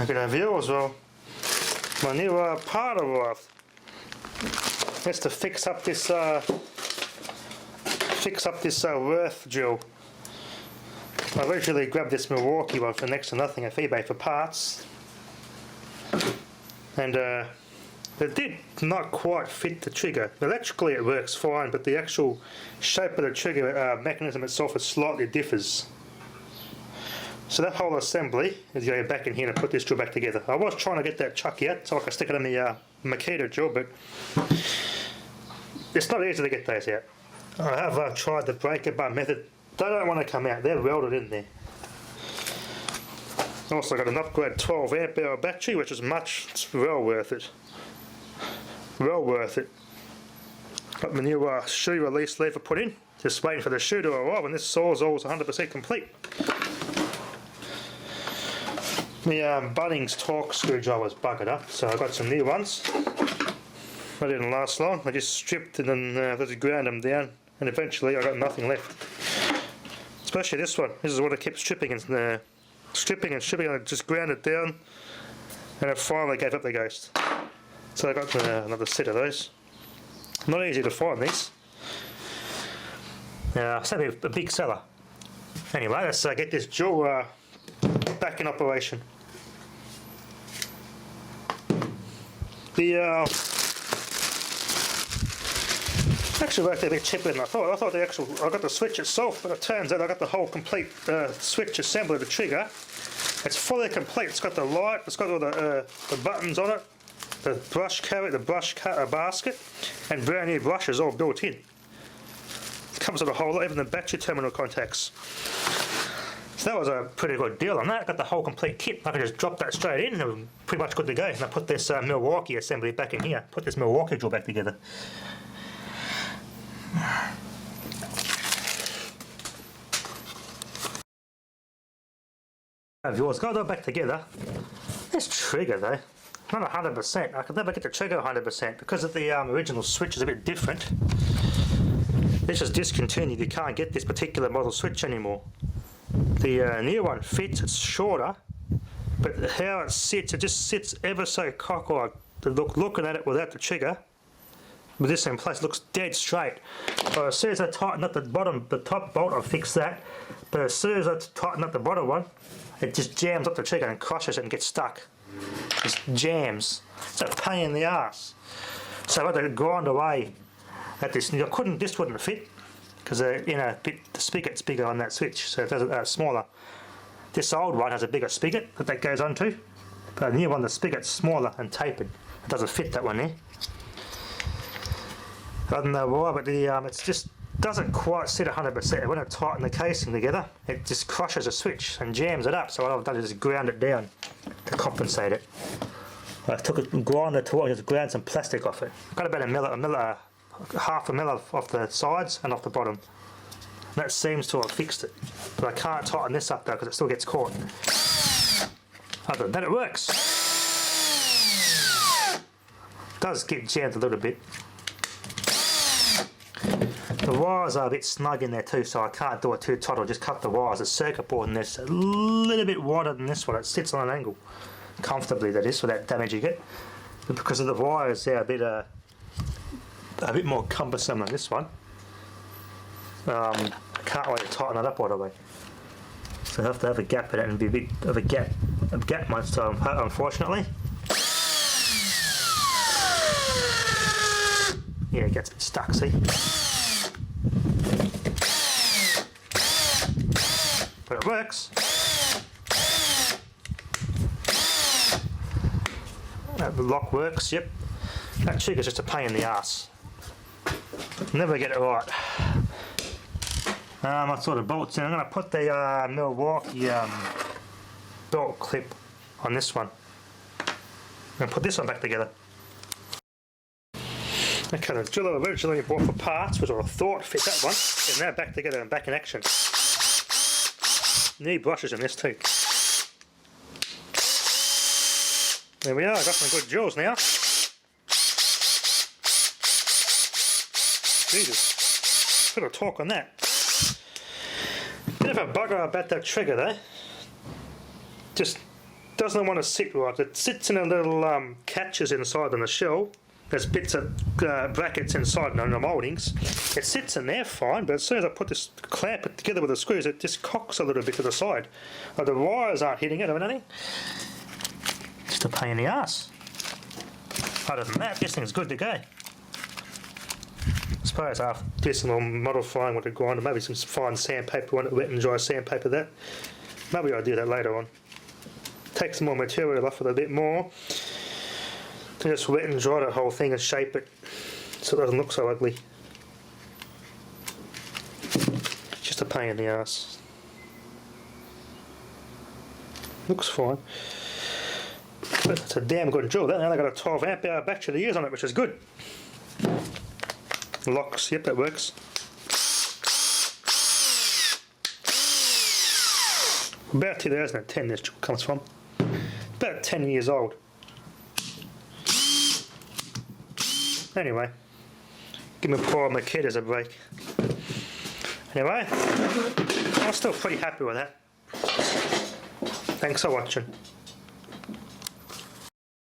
I could have you as well. My new part of Wurth. That's to fix up this Wurth drill. I originally grabbed this Milwaukee one for next to nothing off eBay for parts, and it did not quite fit the trigger. Electrically it works fine, but the actual shape of the trigger mechanism itself is slightly differs. So that whole assembly is going back in here and put this drill back together. I was trying to get that chuck out so I could stick it in the Makita drill, but it's not easy to get those out. I have tried the breaker bar method. They don't want to come out, they're welded in there. Also got an upgrade 12 amp hour battery, which is it's well worth it. Well worth it. Got my new shoe release lever put in. Just waiting for the shoe to arrive, and this saw is always 100% complete. My Bunnings torque screwdriver's buggered up, so I got some new ones. They didn't last long. I just stripped and then just ground them down, and eventually I got nothing left. Especially this one. This is what I kept stripping and stripping, and I just ground it down, and it finally gave up the ghost. So I got another set of those. Not easy to find these. It's going to be a big seller. Anyway, let's get this drill back in operation. The actually worked a bit cheaper than I thought. I got the switch itself, but it turns out I got the whole complete switch assembly of the trigger. It's fully complete. It's got the light, it's got all the buttons on it, the brush carrier, the brush cutter basket, and brand new brushes all built in. It comes with a whole lot, even the battery terminal contacts. So that was a pretty good deal on that. I got the whole complete kit. I could just drop that straight in and I'm pretty much good to go. And I put this Milwaukee assembly back in here. Put this Milwaukee drill back together. Viewers, got it all back together. This trigger though, not 100%. I could never get the trigger 100% because of the original switch is a bit different. This is discontinued. You can't get this particular model switch anymore. The new one fits. It's shorter, but how it sits, it just sits ever so cockeyed. Looking at it without the trigger, with this in place, it looks dead straight. But as soon as I tighten up the top bolt, I'll fix that. But as soon as I tighten up the bottom one, it just jams up the trigger and crushes it and gets stuck. Just jams. It's a pain in the ass. So I had to grind away at this. This wouldn't fit because the spigot's bigger on that switch, so it doesn't smaller. This old one has a bigger spigot that goes onto, but the new one, the spigot's smaller and tapered. It doesn't fit that one there. I don't know why, but it just doesn't quite sit 100%. When I tighten the casing together, it just crushes the switch and jams it up. So what I've done is just ground it down to compensate it. I took a grinder tool and just ground some plastic off it. Got about half a mil off the sides and off the bottom. That seems to have fixed it. But I can't tighten this up though because it still gets caught. Other than that, it works. It does get jammed a little bit. The wires are a bit snug in there too, so I can't do it too tight. I'll just cut the wires. The circuit board in this a little bit wider than this one. It sits on an angle comfortably, that is, without damaging it. But because of the wires, they're a bit more cumbersome than this one. I can't wait to tighten it up all the way. So I have to have a gap in it and be a bit of a gap most time, unfortunately. Yeah, it gets a bit stuck, see? But it works. The lock works, yep. That trigger's just a pain in the ass. Never get it right. I saw the bolts in. I'm going to put the Milwaukee belt clip on this one. I'm going to put this one back together. Okay, the drill I originally bought for parts, which I thought fit that one, is now back together and back in action. New brushes in this too. There we are, I got some good drills now. Jesus, bit of torque on that. Bit of a bugger about that trigger though. Just doesn't want to sit right. It sits in a little catches inside on the shell. There's bits of brackets inside on the mouldings. It sits in there fine, but as soon as I put this clamp it together with the screws, it just cocks a little bit to the side. Like the wires aren't hitting it or anything. Just a pain in the ass. Other than that, this thing's good to go. I suppose after this and I'm modifying with the grinder, maybe some fine sandpaper on it, wet and dry sandpaper that. Maybe I'll do that later on. Take some more material off it a bit more. To just wet and dry the whole thing and shape it so it doesn't look so ugly. Just a pain in the ass. Looks fine. But it's a damn good drill. That now they've got a 12 amp hour battery to use on it, which is good. Locks, yep, that works. About 2010 this drill comes from. About 10 years old. Anyway, give me poor Makedas a break. Anyway, I'm still pretty happy with that. Thanks for watching.